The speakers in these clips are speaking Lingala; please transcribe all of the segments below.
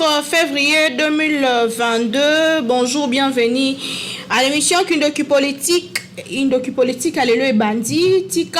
4 février 2022. Bonjour, bienvenue à l'émission Kindoki Politique. Indoki Politique, alléluia et bandit. Tika,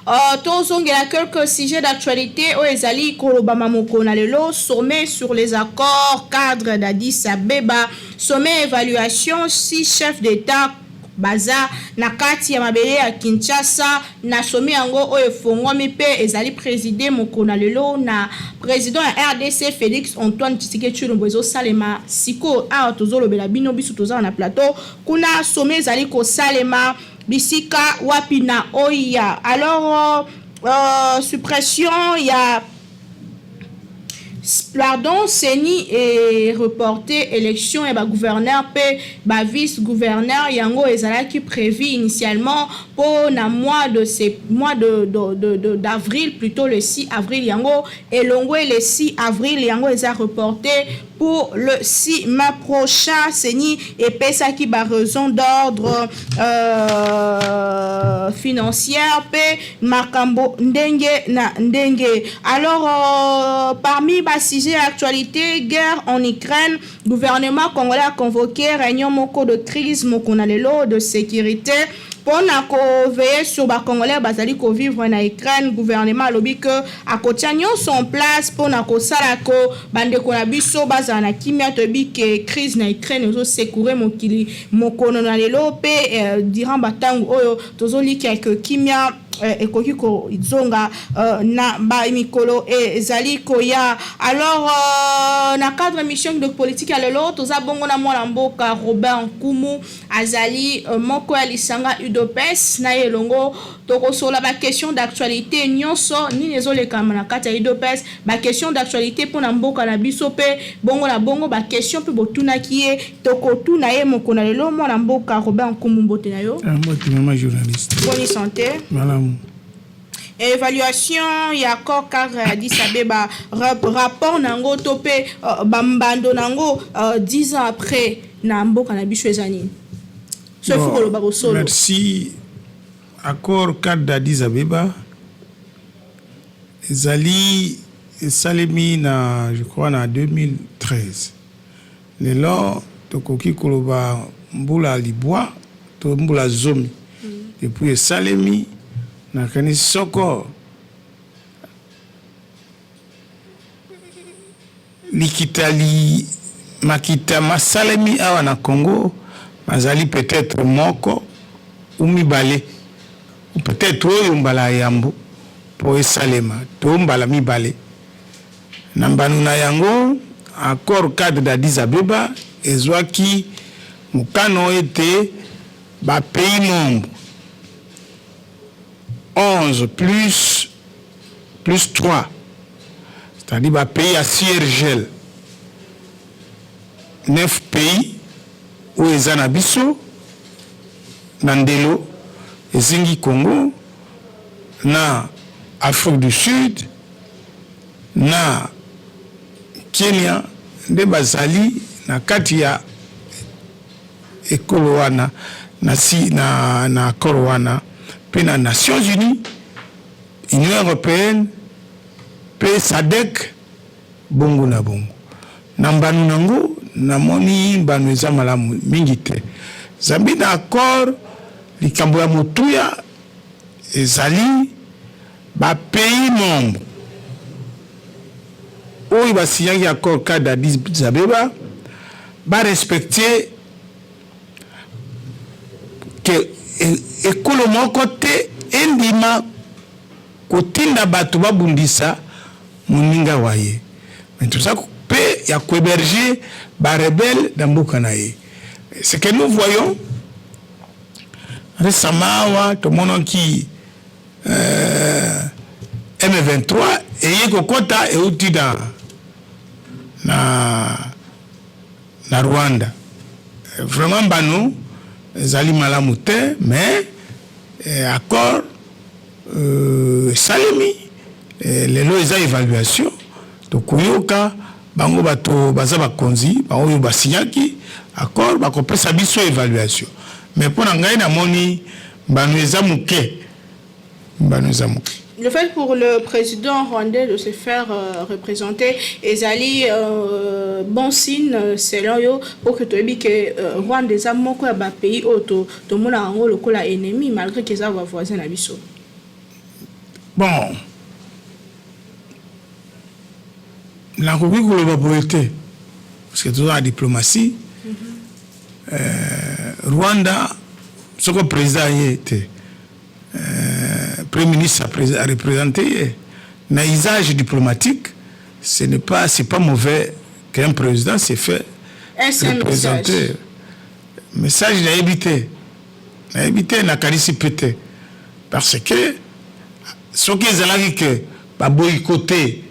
il y a quelques sujets d'actualité. Ezali Kolobama Mokona lelo, sommet sur les accords cadres d'Addis Abeba, sommet évaluation 6 chefs d'État. Baza nakati ya mabele ya Kinshasa na somi yango oyo fongwami pe ezali président mokona lelo na président ya RDC Félix Antoine Tshisekedi Tshilombo ezo salema siko a tozolobela bino biso tozala na plateau kuna somme ezali ko salema bisika wapi na oya. Alors suppression ya pardon, Seni et reporté élection et gouverneur pe vice-gouverneur yango ezalaki prévu initialement pour na mois d'avril, plutôt le 6 avril yango et le 6 avril yango eza reporté pour le 6 mai prochain. Seni et pesa qui ba raison d'ordre financière pe makambo ndenge na ndenge. Alors parmi sujet actualité, guerre en Ukraine, gouvernement congolais a convoqué réunion moko de crise mokonalelo de sécurité pour veiller sur les Congolais bazali ko vivre en Ukraine. Gouvernement lobby que à Kotianyo sont place pour na ko salako bande ko na biso bazana kimia to bi que crise na Ukraine zo secourir mokili mokonalelo pe durant batangu oyo tozoli quelques kimia ekoki ko zonga na ba mikolo ezali koya. Alors na cadre mission de politique à lelo toza bongo na mwana mboka Robert Nkumu azali moko ya lisanga UDPS na elongo tokosola ba question d'actualité nyonso ni nezoleka na kati ya UDPS ba question d'actualité pour na mboka na biso pe bongo na bongo ba question pe botuna kiye tokotuna ye moko na lelo mwana mboka Robert Nkumu mbote na yo. Moi tu es journaliste. Bonne santé. Voilà. Évaluation ya accord cadre Addis Abeba rapport nango topé bambando nango 10 ans après na mboka na biso ezani. Merci. Accord cadre d'Addis Abeba ezali salemi na je crois na 2013. Lelo tokoki koloba mbula libwa to mbula zomi. Depuis salemi na kani soko likitali makita masalemi awa na Congo mazali peut-être moko ou mibale ou peut-être oyo mbala yambo po esalema to mbala mibale na mbanu na yango accord cadre d'Addis Abeba ezwaki mukano ete ba pays membre 11 plus 3, c'est-à-dire bah, pays à Siergel, 9 pays où ils en abisso, Nandelo, Zingi Congo, na Afrique du Sud, na Kenya, de Bazali, na Katia, et Kolowana, na Kolowana, puis les Nations Unies, Union Européenne, puis SADC, bongo na bongo. Nambanu nango, namoni mbanu eza malamu mingi te. Zambi na accord, likambo ya motuya, ezali, ba pays membre. Oyo ba signaki accord cadre d'Addis Abeba, ba respecter que ekolo moko te endima kotinda bato babundisa muninga waye. Mais tout ça pe ya kohéberger ba rebelle dans mboka na ye. Ce que nous voyons récemment tout le monde qui M23 et kokota et outi na Rwanda. Vraiment banu zali malamu te mais accord salemi lelo eza évaluation to koyoka bango bato baza bakonzi bango basinyaki accord bakopesa biso évaluation mais pour ngai na moni mbanu eza muke Le fait pour le président rwandais de se faire représenter ezali bon signe selon yo pour que tu que Rwanda eza moko ya ba pays auto to mona ngo lokola ennemi malgré que ça va voisin na biso. Bon. La République koloba boete parce que toujours la diplomatie Rwanda ce que président était Premier ministre a représenté un usage diplomatique, c'est pas mauvais qu'un président s'est fait représenter. Message n'a évité n'a pété parce que ce qui est que pas boycotter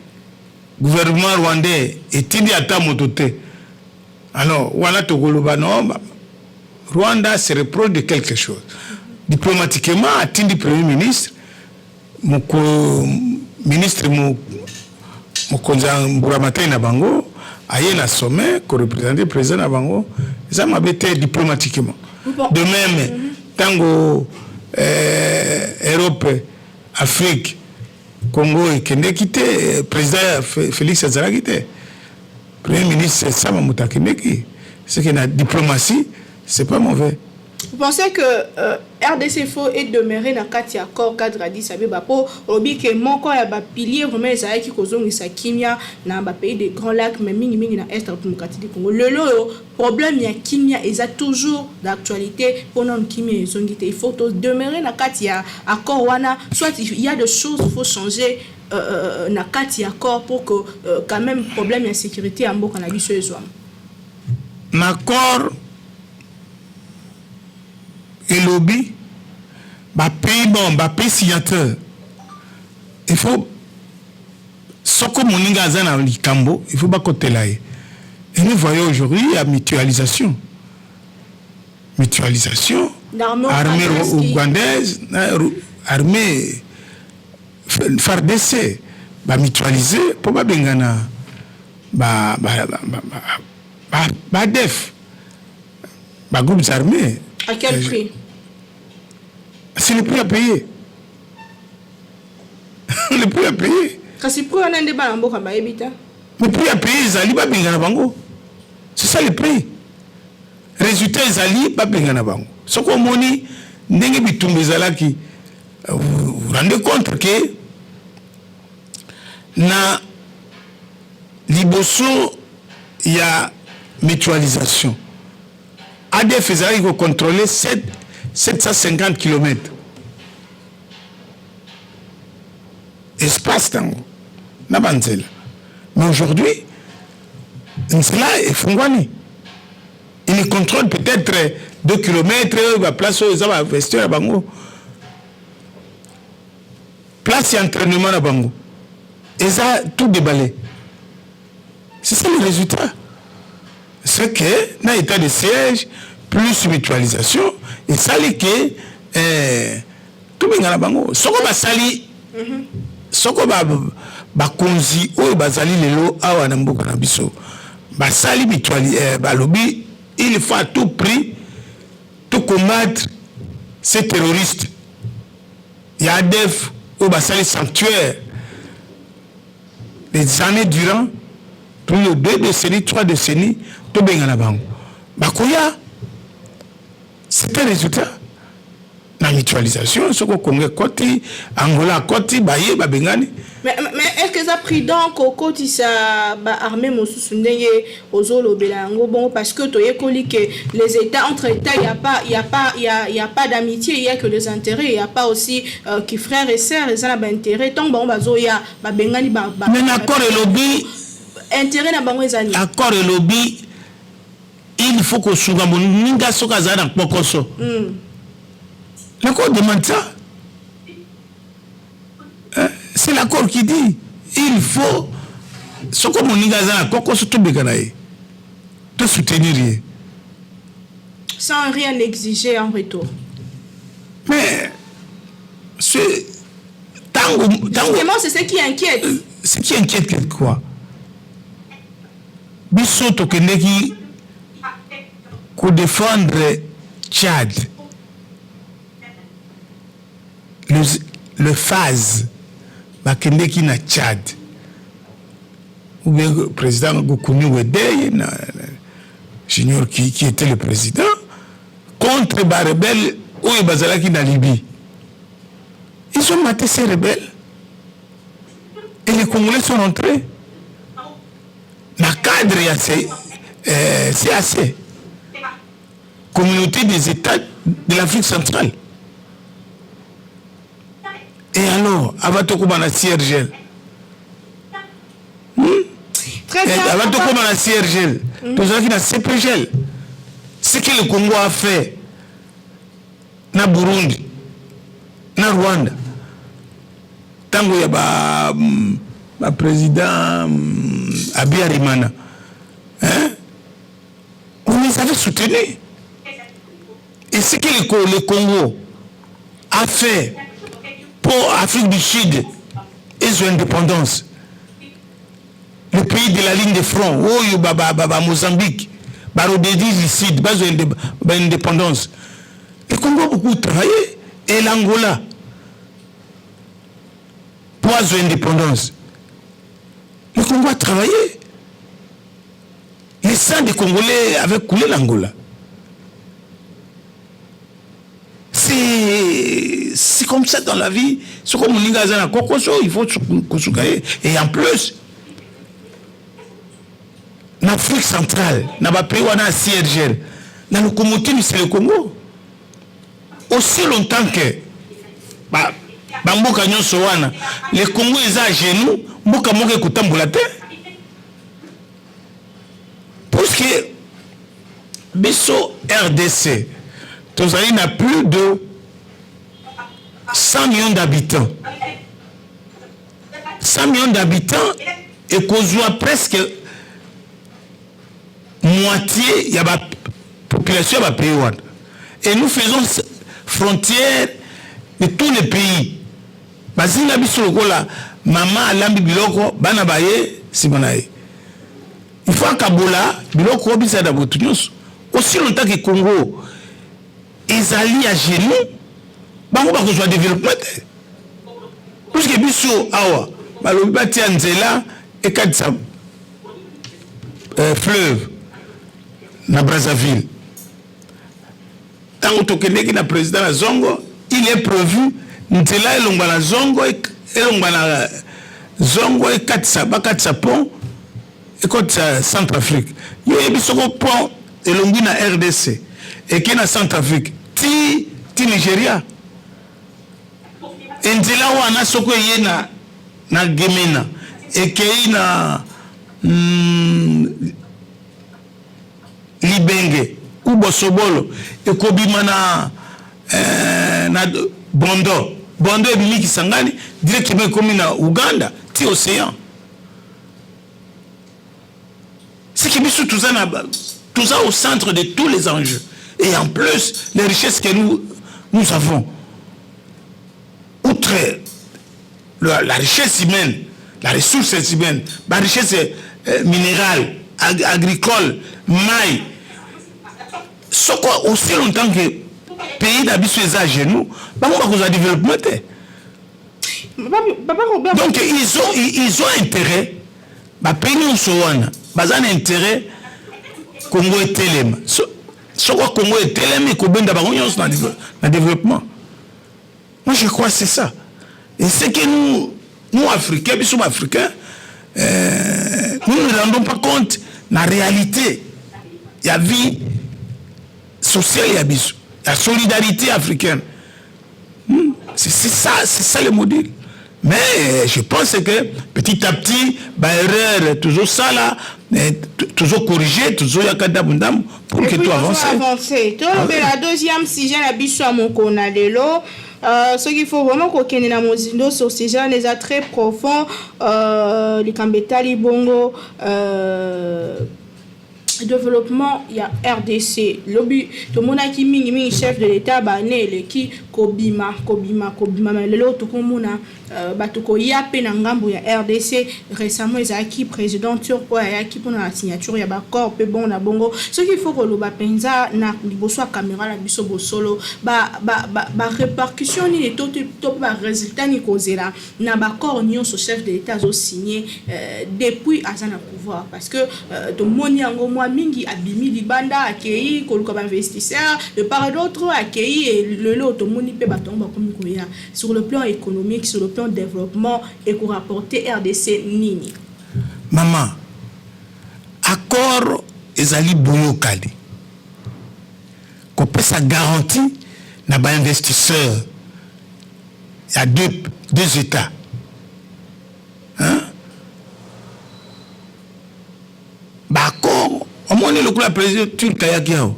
gouvernement rwandais est dit à ta mototé. Alors voilà Togoloba non, Rwanda se reproche de quelque chose. Diplomatiquement, atteint Premier ministre, mon ministre Mokonza Mburamata na bango, aye na sommet, ko représenter président na bango, ça m'a bêté diplomatiquement. De même, tango Europe, Afrique, Congo et Kenya quitté, président Félix Azara quitté. Premier ministre Sama Mutakineki, c'est que la diplomatie, c'est pas mauvais. Vous pensez que RDC faut être demeuré dans le accord cadre à 10 pour que mon corps a pilier vraiment ça qui cause une kimia dans le pays des grands lacs mais mingi dans l'est démocratique du Congo. Le problème il y a kimia et ça toujours d'actualité pour non kimia il faut demeurer dans le accord wana soit il y a des choses il faut changer dans le accord pour que quand même problème de sécurité en bon cannabis l'accord et lobby, pays signateur. Il faut, ce que mon ingazan a Likambo, il faut pas côté là. Et nous voyons aujourd'hui la mutualisation. Mutualisation, armée ougandaise, armée FARDC, mutualiser, pour pas bengana, def, groupes armés. À quel prix? C'est le prix à payer. Le prix à payer. C'est pour un débat en boka ba ebita. Le prix à payer zali ba bengana bango. C'est ça le prix. Résultat zali ba bengana bango. Ce qu'on moni ndenge bitumbe zalaki vous rendez compte que na liboso il y a mutualisation. ADF il faut contrôler 750 km. Espace tango. Nabanzela. Mais aujourd'hui, cela est fongwani. Il contrôle peut-être 2 km, la place où ils ont investi à Bango. Place d'entraînement à Bango. Et ça, tout déballé. C'est ça le résultat. C'est que, dans l'état de siège, plus mutualisation, et ça, c'est que, tout le monde a bango. Ce qu'on va sali, ce qu'on va konzi, ou va sali les lots, à Wanambo Kanabiso, va sali lobby, il faut à tout prix, tout combattre ces terroristes. Il y a des ou va sali sanctuaire, des années durant, plus de 2 décennies, 3 décennies, tout bien à bango. Bakoya, c'est un résultat. La mutualisation, ce qu'on connaît, Koti, Angola, Koti, Baye, Babengani. Mais est-ce que ça a pris donc au côté ça armée Moussoundenge aux Olo Belango bon parce que tu que les États entre États il y a pas d'amitié il y a que des intérêts il y a pas aussi qui frères et sœurs ils ont intérêt tant bon bazoya Babengani mais l'accord et lobby intérêt na bango ezani accord et lobby il faut que souga moninga soka za na pokoso l'accord demande ça. C'est l'accord qui dit il faut ce que mon igaza koko surtout bekanaye te soutenir sans rien exiger en retour. Mais c'est justement c'est ce qui inquiète. Ce qui inquiète quoi? Biso tokendeki ko défendre Tchad le phase bakendeki na Tchad. Ou bien le président Goukouni Wedeye, Junior qui était le président, contre les rebelles où ils bazalaki na Libye. Ils ont maté ces rebelles. Et les Congolais sont entrés. Dans le cadre, c'est assez. Communauté des États de l'Afrique centrale. Et alors, avant de commencer à CIRGL, avant de commencer à CIRGL, nous avons dans CPGL. Ce que le Congo a fait, na Burundi, na Rwanda, tant qu'il y a le président Abiy Ahmed, on les avait soutenus. Et ce que le Congo a fait pour l'Afrique du Sud et son indépendance, le pays de la ligne de front, Mozambique, Barodedi du Sud, l'indépendance, le Congo a beaucoup travaillé, et l'Angola, pour son indépendance. Le Congo a travaillé. Les sang des Congolais avaient coulé l'Angola. C'est comme ça dans la vie. C'est comme on dit, il faut se. Et en plus, l'Afrique centrale, n'a pas pris un CIRGL. La locomotive, c'est le Congo. Aussi longtemps que Bamboka Nyon Sowana, le Congo est à genoux, Mboka Moke Koutamboulate. Parce que Bisso RDC, Tozali n'a plus de 100 millions d'habitants. 100 millions d'habitants et qu'on soit presque moitié, il y a la population va payer. Et nous faisons frontière de tous les pays. Bazinga biso lokola maman alambi biloko bana baye simonaye. Il faut Kabola biloko bisa da botunyos. Aussi longtemps que Congo ils allient à genoux, bango ba ko soit développement. Parce que biso awa balobi bati anzela et kadisa fleuve na Brazzaville. Tant que le président la Zongo, il est prévu nzela elongwa na Zongo elongwa na Zongo et katsa pont et katsa Centrafrique. Il y a bisoko pont elongwi na RDC et qui na Centrafrique ti Nigeria. Nzela wana soko ye na Gemena et qui na Libenge ou Bosobolo et kobima na Bondo et Bimi Kisangani directement comme na Uganda ti océan. C'est qui bisou tout ça au centre de tous les enjeux et en plus les richesses que nous avons outre la richesse humaine, la ressource humaine, la richesse minérale, agricole, maïs. Ce quoi aussi longtemps que pays d'habitude à genoux, on va développer. Donc ils ont intérêt, pays nous sommes, ils ont intérêt Congo et Telem. Ce quoi Congo et Telem et Koben d'abord dans le développement. Moi je crois que c'est ça. Et c'est que nous Africains, nous sommes Africains, nous ne nous rendons pas compte de la réalité. Il y a vie sociale, il y a la solidarité africaine. C'est ça le modèle. Mais je pense que petit à petit, erreur, toujours ça là, toujours corriger, toujours yakada bundam pour que tout avance. La deuxième sujet, la biso à mon conadelo. Ce qu'il faut vraiment qu'on ait dans Mozindo sur ces gens, les attraits profonds, les Kambetali Bongo, développement il y a RDC lobby to mona ki mingi chef de l'état banele ki kobima mais lelo to komona bato ko yape na ngambo ya RDC récemment ezaki président turco ya ki pona la signature ya ba corps pe bon na bongo ce qu'il faut ko loba penza na liboso caméra la biso bosolo ba répercussion ni to ba résultat ni kozela na ba corps nyonso chef de l'état zo signé depuis azana pouvoir parce que to moni yango mingi abimi libanda akei koluka ba investisseur de part et d'autre akei et le lot moni pe batonga comme koya sur le plan économique sur le plan développement et ko rapporter RDC nini maman accord ezali boyokali ko pesa garantie na ba investisseur il y a deux états hein au moins le président turc ayakiao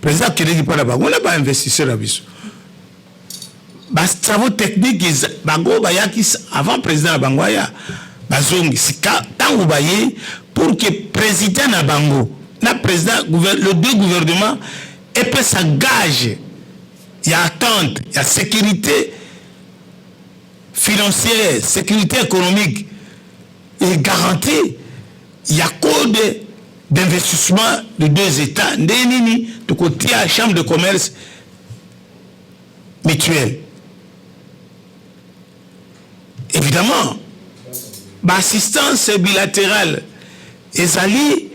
président qui dit pas là-bas on n'a pas investisseur à biso bas travaux techniques bango bayaki avant président bangoya bazongi sika tango baye pour que président na bango na président le deux gouvernements et peut s'engager il y a attente il y a sécurité financière sécurité économique et garantie il y a code d'investissement de deux États, de côté à la chambre de commerce mutuelle. Évidemment, l'assistance bilatérale est alliée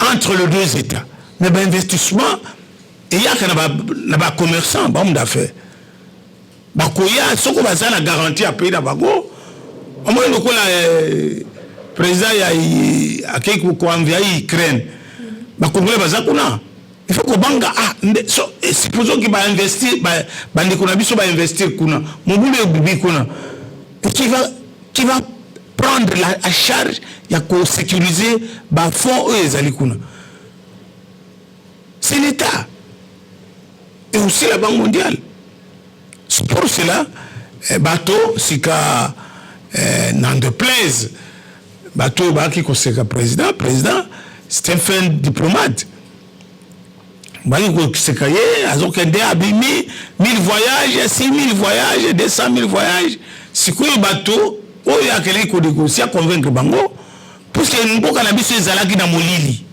entre les deux États. Mais l'investissement, il y a un commerçant, un homme d'affaires. Il y a une garantie à payer d'abord. Au moins, le président a quelque envoyé Ukraine. Ba Congolais bazakuna. Il faut que banga supposons qu'il va investir bandikuna biso ba investir kuna. Mobule bibi kuna. Et qui va prendre la charge ya ko sécuriser ba fonds ezali kuna. C'est l'État. Et aussi la Banque mondiale. C'est pour cela bateau sika n'en déplaise bateau qui conseille président c'est un fin diplomate bali ko sekaye azokende abimi 1000 voyages 6000 voyages 200 000 voyages sikoyo bateau oyo akeli ko négocier convaincre bango parce que mboka na biso ezalaki na molili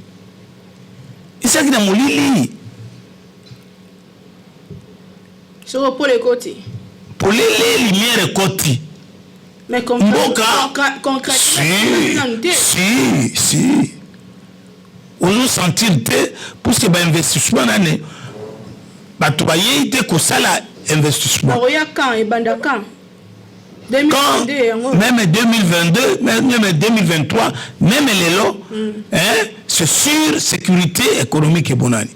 sur pour les côtés pour les lumières côté. Mais concrètement, si. On nous sentit pour que l'investissement l'année. Tu vas y être que ça l'investissement. Même 2022, même 2023, même les lots, c'est sur sécurité économique et bonne année.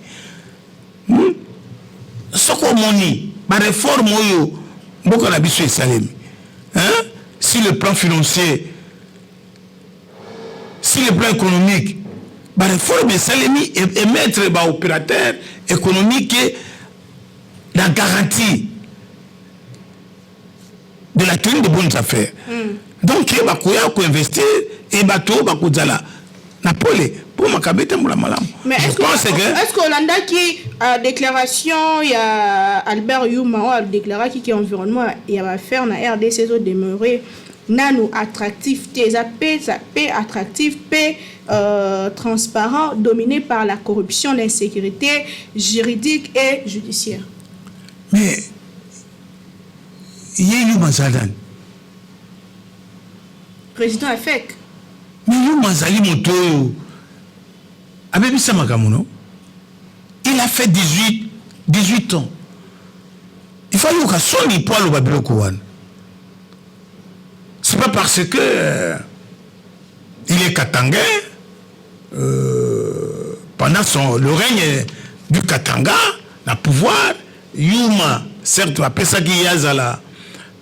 Ce qu'on a dit, la réforme, beaucoup d'habitude est salée. Si le plan financier, si le plan économique, la réforme est salée et mettre les opérateurs économiques la garantie de la tenue de bonnes affaires. Donc, il y a investir et bateau, bakuzala. Napolé, pour ma cabette, mais est-ce que Hollanda qui a déclaration, il y a Albert Youma a déclaré qu'il y a environnement, il y a affaire na RDC demeurer nano attractif, ça paix attractif, paix transparent, dominé par la corruption, l'insécurité juridique et judiciaire. Mais il y a Youma Zadan. Président AFEC. Mais Youma Zali Moto. Il a fait 18 ans. Il faut que son poil au Babylone Kouane. C'est pas parce que il est Katanga pendant le règne du Katanga, le pouvoir, Youma, certes, après ça qu'il y a la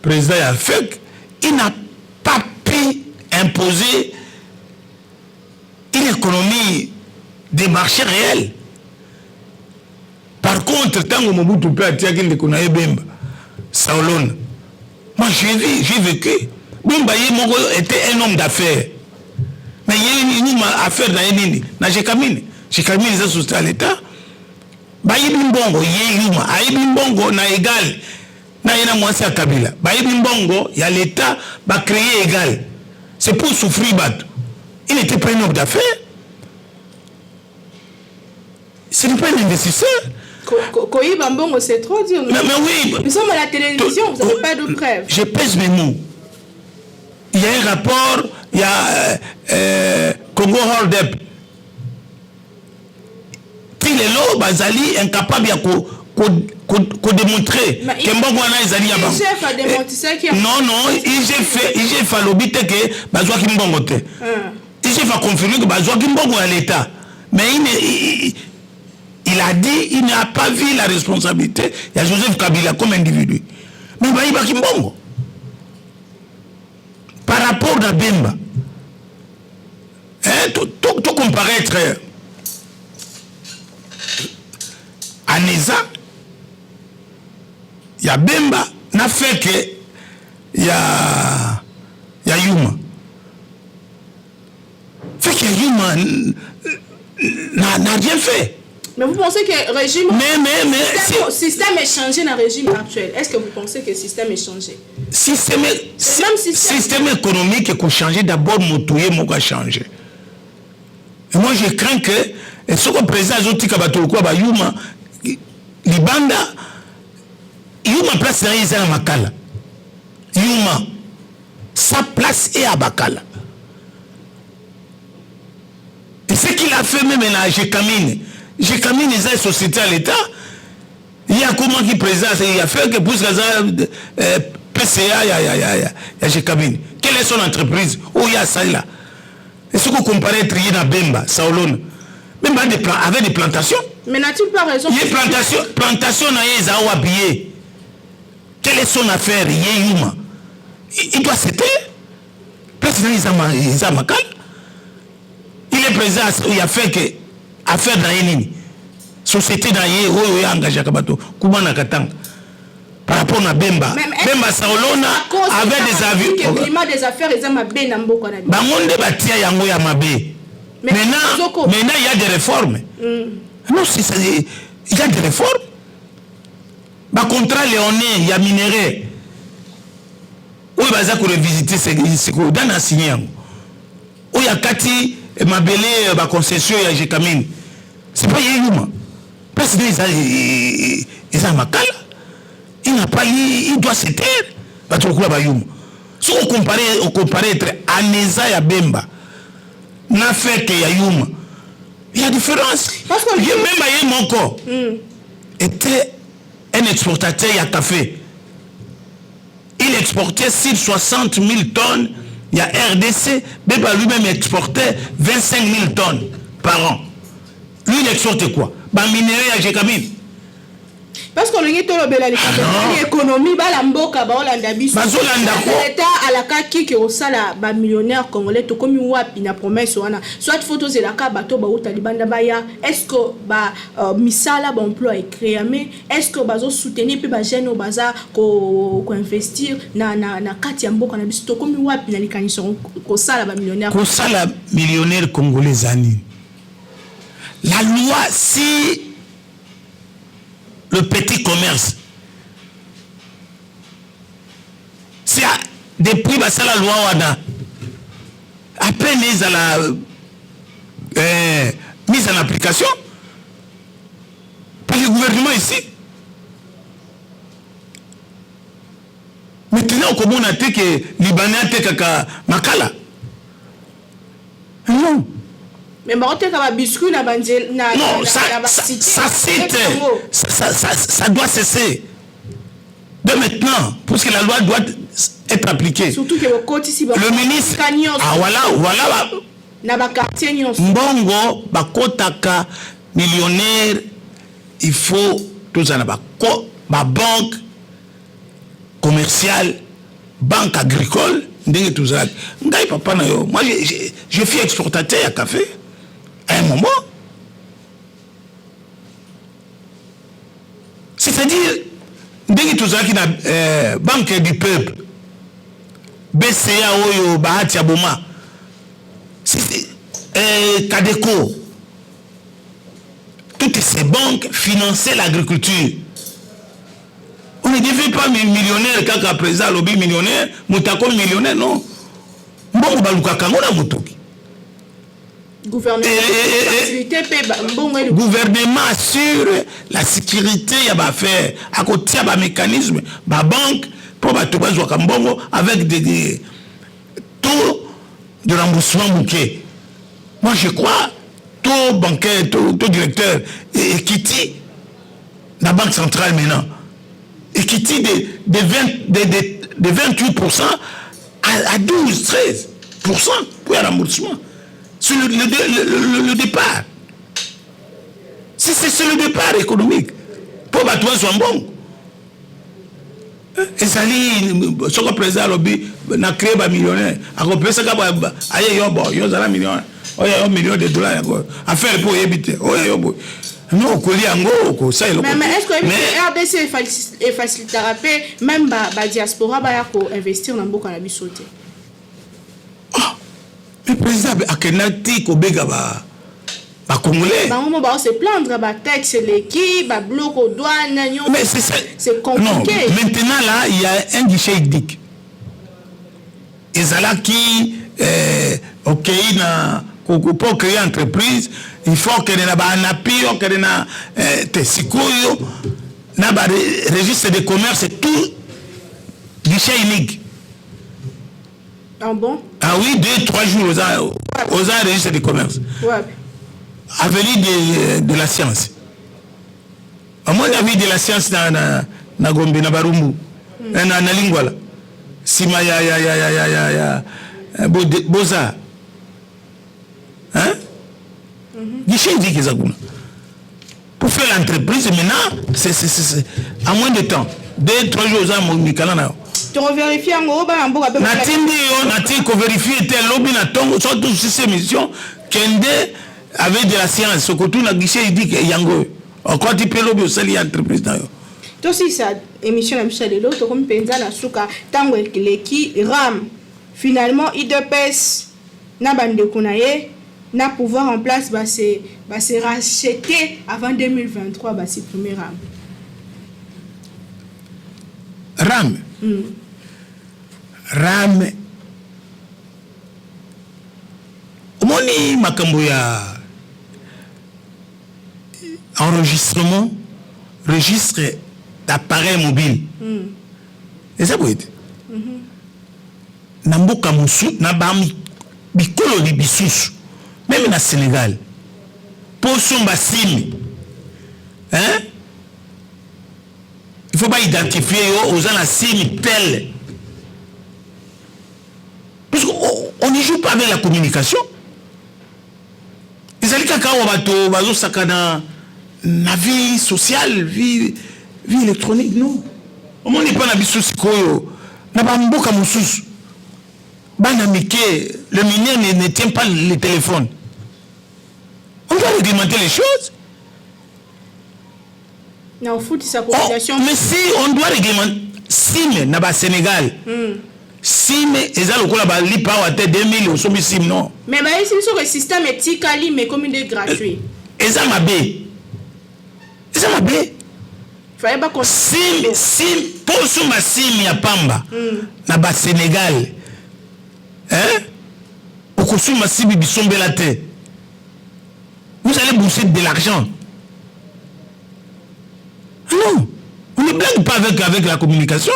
président AFEC, il n'a pas pu imposer une économie des marchés réels. Par contre, tant que Mobutu peut attirer les Konaï Bemba, Saolone, moi j'ai vécu. Bemba était un homme d'affaires. Mais il y a une affaire dans les Nini, dans les Kamine. Jekami les sociétés à l'État. Bayibi mbongo ye yuma ayibi mbongo na égal na yena mwasi ya Kabila. Bayibi mbongo ya l'État ba créer égal. C'est pour souffrir bateau. Il n'était pas un homme d'affaires. Ce n'est pas un investisseur. Koyiba mbongo c'est trop dur. Mais oui. Nous sommes à la télévision, vous n'avez pas de preuves. Je pèse mes mots. Il y a un rapport, il y a Congo Hold Up. Il est là, Bazali incapable de démontrer que Mbongo wana ezali ya bango. IGF a démenti ça qui a... Non, IGF a lobité que Bazwa ki Mbongo te. IGF a confirmé que Bazwa ki Mbongo à l'État. Mais il a dit il n'a pas vu la responsabilité. Il y a Joseph Kabila comme individu. Mais Baïba ki Mbongo. Par rapport à Bemba, tout comparaître à Neza, il y a Bemba, n'a fait que il y a Yuma. Fait que Yuma n'a rien fait. Mais vous pensez que le régime... Mais système est changé dans le régime actuel. Est-ce que vous pensez que le système est changé? Système économique est changé. D'abord, Moutouye m'a changé. Et moi, je crains que ce que le président Zoti Kabatolko, Yuma, Libanda, Yuma place dans les Makala. Yuma, sa place est à Bakala. Et ce qu'il a fait même là, j'ai caminé les sociétés à l'État. Il y a comment qui présente, il a fait que pour ça, PCA, il y a Jekabine. Quelle est son entreprise? Où il y a ça là? Est-ce que vous comparez Trier dans Bemba, Saolone? Bemba avait des plantations. Mais n'a-t-il pas raison? Il y a plantation dans les Aouabillés. Quelle est son affaire? Il doit s'éteindre. Président Isamakal. Il est président, il a fait que affaire dans Yenini. Société dans Yenini, il a engagé Kabato. Koumana Katang. Par rapport à Bemba. Bemba Saolona avait des avis. Le climat des affaires, ils ont bien dans beaucoup de Bangonde Batia Yango Yamabe. Maintenant, il y a des réformes. Non, il y a des réformes. Par contrat léonin, il y a minéré. Où il va pour revisiter ce que dans la signé. Où il y a Kati. Et ma belle concession à Jekamine. C'est pas Yéyouma. Parce qu'ils ont Makala. Il n'a pas il doit se taire. Si on compare entre Aneza et Bemba, n'a fait que Yayouma. Il y a différence. Parce que même mon corps était un exportateur à café. Il exportait 60 000 tonnes. Il y a RDC, Bemba lui-même exportait 25 000 tonnes par an. Lui, il exportait quoi? Bah, minerai à Jekamine. Parce qu'on est tout l'économie, la mboka, l'État à la kaki qui au sala, millionnaire congolais, tout comme wapi na promesse wana. Soit photos de la ka bato ba utalibanda baya. Est-ce que misala ba emploi est créé, mais est-ce que bazo soutenir puis ba jeune au bazar ko investir na kati ya mboka na biso comme wapi na likaniso ko sala ba millionnaire. Ko sala millionnaire congolais ani. La loi si le petit commerce. C'est depuis que la loi à peine mise à la mise en application par le gouvernement ici. Maintenant, comment on a dit que Libanais a été Makala? Non. Mais non, ça doit cesser. De maintenant, parce que la loi doit être appliquée. Surtout que le ministre. Ah voilà. Mbongo, bakotaka, millionnaire, il faut tout ça. Ma banque commerciale, banque agricole, tout ça. Moi, je suis exportateur à café. À un moment, c'est-à-dire, dès que tout ça qui n'a banque du peuple, BCA Oyo, Bahati Aboma, Kadeko, toutes ces banques finançaient l'agriculture. On ne devait pas millionnaire quand à présent lobby millionnaire, Moutako millionnaire, non. Bon, baluka kangona mutoki. Gouvernement assure la sécurité, il y a faire à côté il y a mécanisme, ba banque pour ba toba zwa kambongo avec des taux de remboursement bouquet. Moi je crois taux bancaire, taux directeur et Kitty la banque centrale maintenant. Et Kitty de 28% à 12-13% pour le remboursement. C'est le départ. C'est le départ économique. Pour que toi soit bon. Et ça dit, ce que le président lobby n'a créé un millionnaire. Alors, peut-être que il y a un million. Il y a $1 million. Affaire pour éviter. Non, mais est-ce que RDC facilitera même la diaspora pour investir dans le cannabis sauté? Le président a kenati kobega ba congolais. On va se plaindre ba texte l'équipe, ba bloc aux douanes, mais c'est compliqué. Non, maintenant là, il y a un guichet unique. Ezala qui OK na pour créer une entreprise, il faut que na ba napio, que na tesikoyo, na ba registre de commerce tout guichet unique. Ah bon? Ah oui, 2-3 jours aux registres de commerce. Ouais. Avenue de la science. À mon avis, de la science na Gombe, na Barumbu, na Lingwala. Sima ya Boza. Hein? Guichet dit que ça pour faire l'entreprise, maintenant, c'est à moins de temps. 2-3 jours aux Mikalana. Tu revérifies en gros, Nati ko vérifier tel lobby na tongo surtout sur ces missions Kende avec de la science surtout na guichet il dit que yango encore tu peux lobby au sali entreprise na yo to si ça émission la Michel Lelo to comme penza na suka tango qui ram finalement IDPS na bande kunaye na pouvoir en place va se racheter avant 2023 va supprimer ram ram omoni makambo ya enregistrement registre d'appareil mobile et ça peut être na mboka musu na bami bikolo li bisusu même na Sénégal pour son bassin hein il faut pas identifier aux gens la signe telle. Parce qu'on ne joue pas avec la communication. Les alika kawabato bazo sakana na vie sociale, vie électronique non. On n'est pas na bisu sikoyo na ba mboka mususu. Bana mike le mineur ne tient pas le téléphone. On doit réglementer les choses. Non, foot sa population. Mais si on doit réglementer SIM na ba Sénégal. SIM eza lokola ba lipa wa te 2000 au somi SIM non. Mais ba ici sur le système éthique mais comme il est gratuit. Eza mabe. Eza mabe. Fallait pas qu'on SIM pour suma SIM ya pamba. Na ba Sénégal. Hein? Pour que suma SIM bisombela te. Vous allez bourser de l'argent. Non, on ne blague pas avec la communication.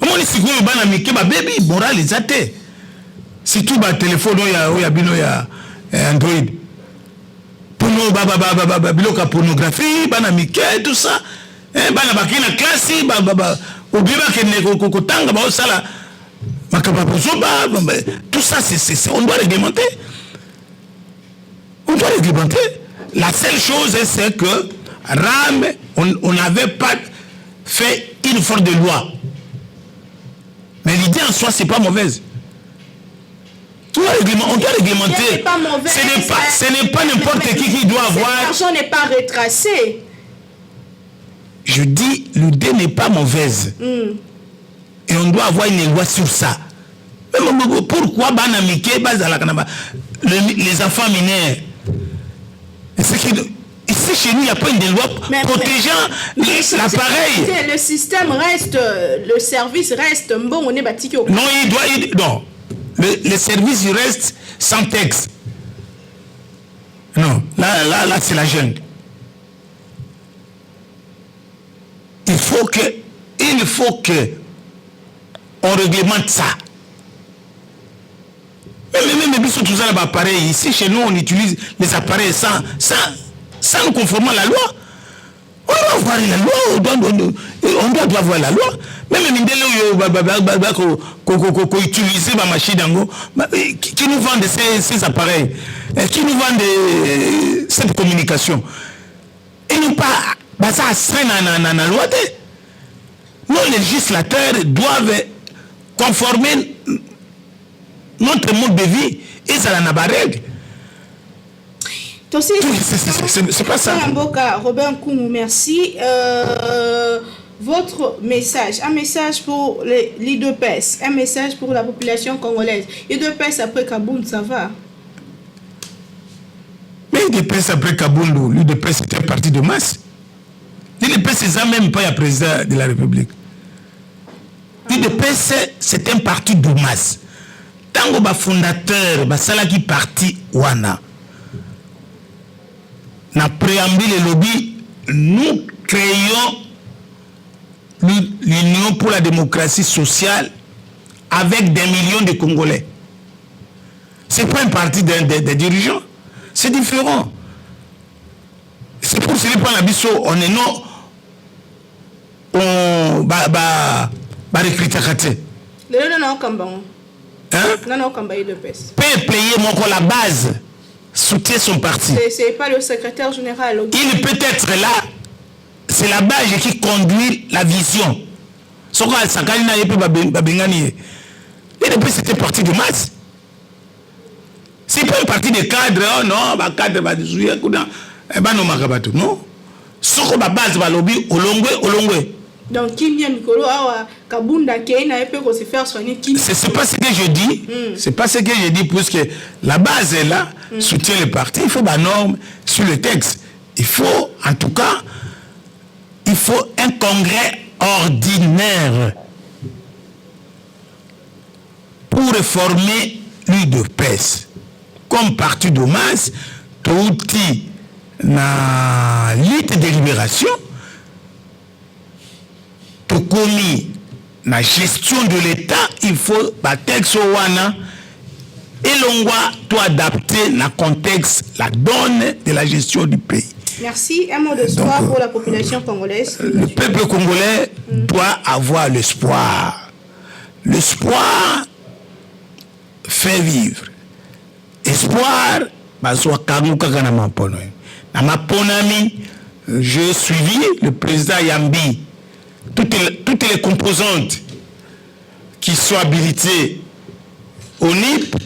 Comment les secours ban américains ba baby moral les athées. C'est tout ba téléphone ya bino ya Android. Pour nous ba biloka pornographie ban américain tout ça. Bana bakina classe au bien que ko tanga ba sala makaba pozoba tout ça c'est on doit réglementer. On doit réglementer. La seule chose c'est que RAM, on n'avait pas fait une forme de loi. Mais l'idée en soi, c'est pas mauvaise. On doit réglementer. Ce n'est pas n'importe qui doit avoir. L'argent n'est pas retracé. Je dis, l'idée n'est pas mauvaise. Et on doit avoir une loi sur ça. Pourquoi les enfants mineurs Ici, chez nous, il n'y a pas une loi protégeant l'appareil. Le système reste, le service reste bon, on est bâti. Non, non. Le service, il reste sans texte. Non, là, c'est la jungle. Il faut que on réglemente ça. Même tout ça, l'appareil. Ici, chez nous, on utilise les appareils sans nous conformer à la loi. On doit voir la loi, on doit voir la loi. Même les qui utilisent ma machine qui nous vendent ces appareils, qui nous vendent cette communication. Et non pas ça dans la loi. Nos législateurs doivent conformer notre mode de vie et ça n'a pas règle. C'est pas ça. Robert Nkoumou, merci. Votre message, un message pour l'IDPS, un message pour la population congolaise. L'IDPS après Kaboun, ça va? Mais l'IDPS après Kaboun, l'IDPS était un parti de masse. L'IDPS n'est même pas le président de la République. L'IDPS, c'est un parti de masse. Tant que le fondateur, le parti Wana, na préambule le lobby, nous créons l'Union pour la démocratie sociale avec des millions de Congolais. Ce n'est pas un parti des dirigeants. C'est différent. C'est pour cela que on est non. On va recruter. Peuple la base soutient son parti. C'est pas le secrétaire général. Il peut être là. C'est la base qui conduit la vision. C'était parti de masse. C'est pas un parti de cadre. Oh non, cadre va détruire. Non. Ce que la base va lobby au longwe. Donc, qui vient Mikolo Kabunda Keina peut se faire soigner qui? C'est pas ce que je dis. C'est pas ce que je dis, puisque la base est là, soutient le parti. Il faut des normes sur le texte. Il faut, en tout cas, un congrès ordinaire pour réformer l'UDPS. Comme parti de masse, tout na lutte de libération. Pour commis la gestion de l'État, il faut un texte wana et l'on doit adapter le contexte, la donne de la gestion du pays. Merci. Un mot d'espoir pour la population congolaise. Le peuple congolais doit avoir l'espoir. L'espoir fait vivre. Espoir, j'ai suivi le président Yambi. Toutes les composantes qui sont habilitées au NIP,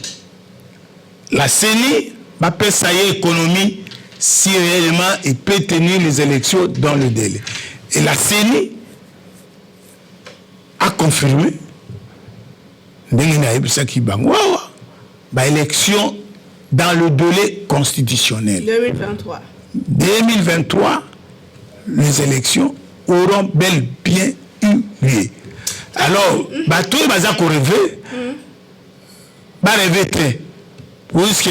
la CENI, va payer l'économie si réellement il peut tenir les élections dans le délai. Et la CENI a confirmé l'élection dans le délai constitutionnel. 2023. 2023, les élections auront bel bien eu lieu. Alors, tout le monde va rêver, va rêver très. Puisque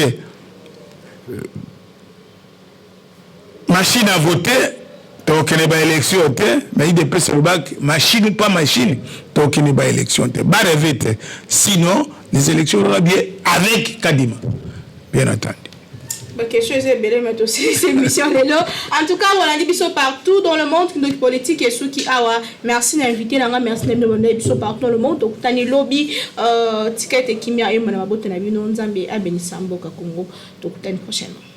machine à voter, donc il n'y a pas d'élection, mais il dépêche le bac, machine ou pas machine, donc il n'y a pas d'élection. Va rêver très. Sinon, les élections auront bien avec Kadima. Bien entendu. Quelque chose est belle, mais aussi ces missions là. En tout cas, on a dit qu'ils sont partout dans le monde, notre politique et ceux qui awa. Merci d'inviter, merci de demander ils sont partout dans le monde. Donc, tani lobby, ticket et kimia et mon ababote na bino nzambe abenisambo Congo. Donc, tani prochainement.